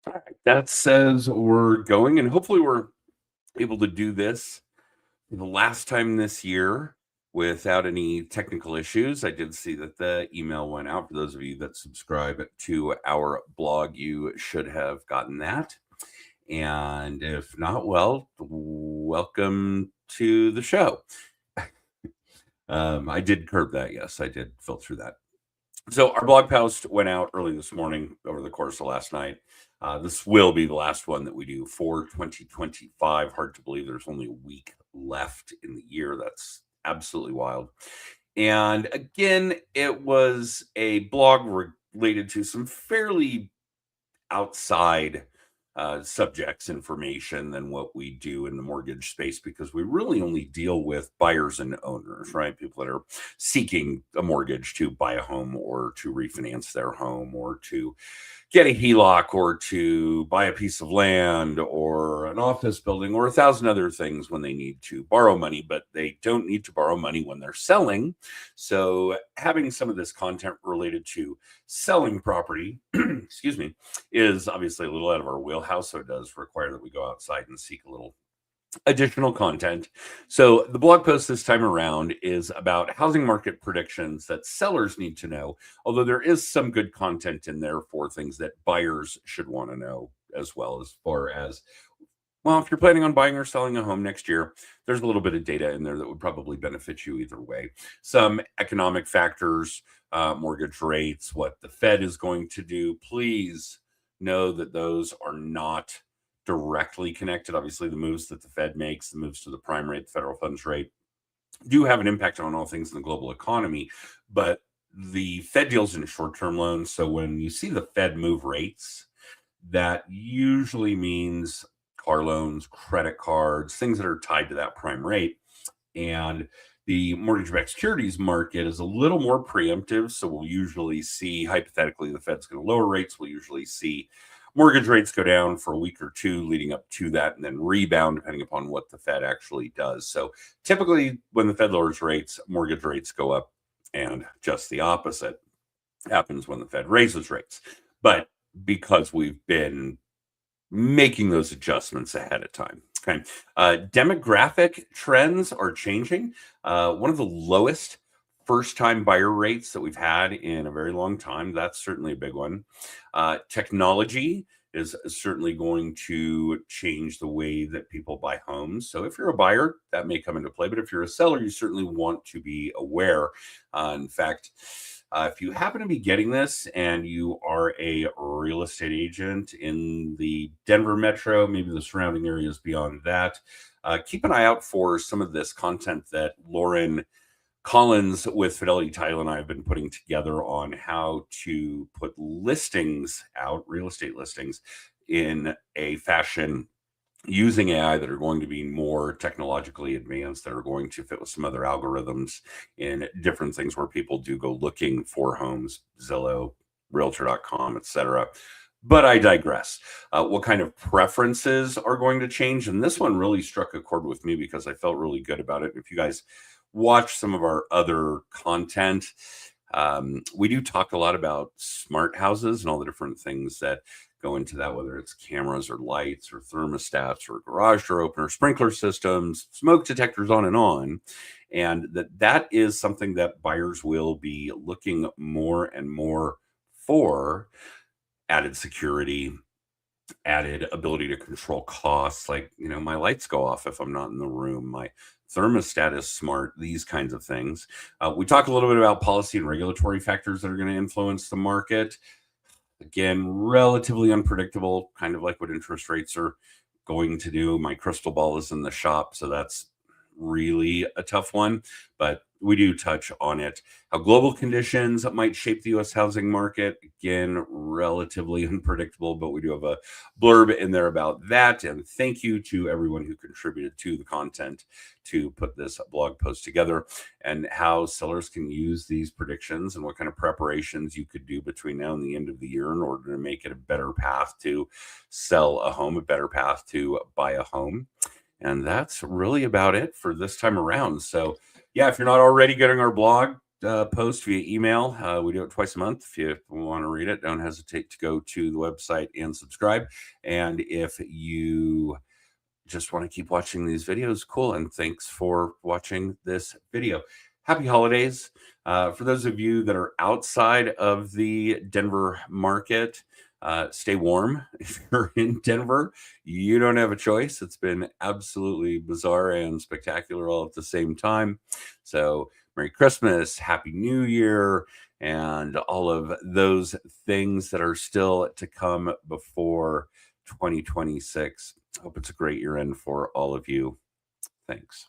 All right. That says we're going, and hopefully we're able to do this for the last time this year without any technical issues. I did see that the email went out. For those of you that subscribe to our blog, you should have gotten that. And if not, well, welcome to the show. I did curb that. Yes, I did filter that. So our blog post went out early this morning over the course of last night. This will be the last one that we do for 2025. Hard to believe there's only a week left in the year. That's absolutely wild. And again, it was a blog related to some fairly outside subjects information than what we do in the mortgage space, because we really only deal with buyers and owners, right? People that are seeking a mortgage to buy a home or to refinance their home or to get a HELOC or to buy a piece of land or an office building or 1,000 other things when they need to borrow money, but they don't need to borrow money when they're selling. So having some of this content related to selling property, excuse me, is obviously a little out of our wheelhouse. So it does require that we go outside and seek a little additional content. So the blog post this time around is about housing market predictions that sellers need to know, although there is some good content in there for things that buyers should want to know as well. As far as, well, if you're planning on buying or selling a home next year, there's a little bit of data in there that would probably benefit you either way. Some economic factors, mortgage rates, what the Fed is going to do. Please know that those are not directly connected. Obviously, the moves that the Fed makes, the moves to the prime rate, the federal funds rate, do have an impact on all things in the global economy. But the Fed deals in short-term loans. So when you see the Fed move rates, that usually means car loans, credit cards, things that are tied to that prime rate. And the mortgage-backed securities market is a little more preemptive. So we'll usually see, hypothetically, the Fed's going to lower rates. We'll usually see mortgage rates go down for a week or two leading up to that and then rebound depending upon what the Fed actually does. So typically when the Fed lowers rates, mortgage rates go up, and just the opposite happens when the Fed raises rates. But because we've been making those adjustments ahead of time. Okay. Demographic trends are changing. One of the lowest first-time buyer rates that we've had in a very long time. That's certainly a big one. Technology is certainly going to change the way that people buy homes. So if you're a buyer, that may come into play. But if you're a seller, you certainly want to be aware. In fact, if you happen to be getting this and you are a real estate agent in the Denver metro, maybe the surrounding areas beyond that, keep an eye out for some of this content that Lauren Collins with Fidelity Title and I have been putting together on how to put listings out, real estate listings, in a fashion using AI that are going to be more technologically advanced, that are going to fit with some other algorithms in different things where people do go looking for homes, Zillow, Realtor.com, etc. But I digress. What kind of preferences are going to change? And this one really struck a chord with me because I felt really good about it. If you guys watch some of our other content, we do talk a lot about smart houses and all the different things that go into that, whether it's cameras or lights or thermostats or garage door opener, sprinkler systems, smoke detectors, on. And that is something that buyers will be looking more and more for. Added security, added ability to control costs. Like, my lights go off if I'm not in the room. My thermostat is smart, these kinds of things. We talk a little bit about policy and regulatory factors that are going to influence the market. Again, relatively unpredictable, kind of like what interest rates are going to do. My crystal ball is in the shop, so that's really a tough one, but we do touch on it. How global conditions might shape the U.S. housing market. Again, relatively unpredictable, but we do have a blurb in there about that. And thank you to everyone who contributed to the content to put this blog post together, and how sellers can use these predictions and what kind of preparations you could do between now and the end of the year in order to make it a better path to sell a home, a better path to buy a home. And that's really about it for this time around. So yeah, if you're not already getting our blog, post via email. We do it twice a month. If you want to read it, don't hesitate to go to the website and subscribe. And if you just want to keep watching these videos, cool. And thanks for watching this video. Happy holidays. For those of you that are outside of the Denver market, stay warm. If you're in Denver, you don't have a choice. It's been absolutely bizarre and spectacular all at the same time. So Merry Christmas, Happy New Year, and all of those things that are still to come before 2026. Hope it's a great year end for all of you. Thanks.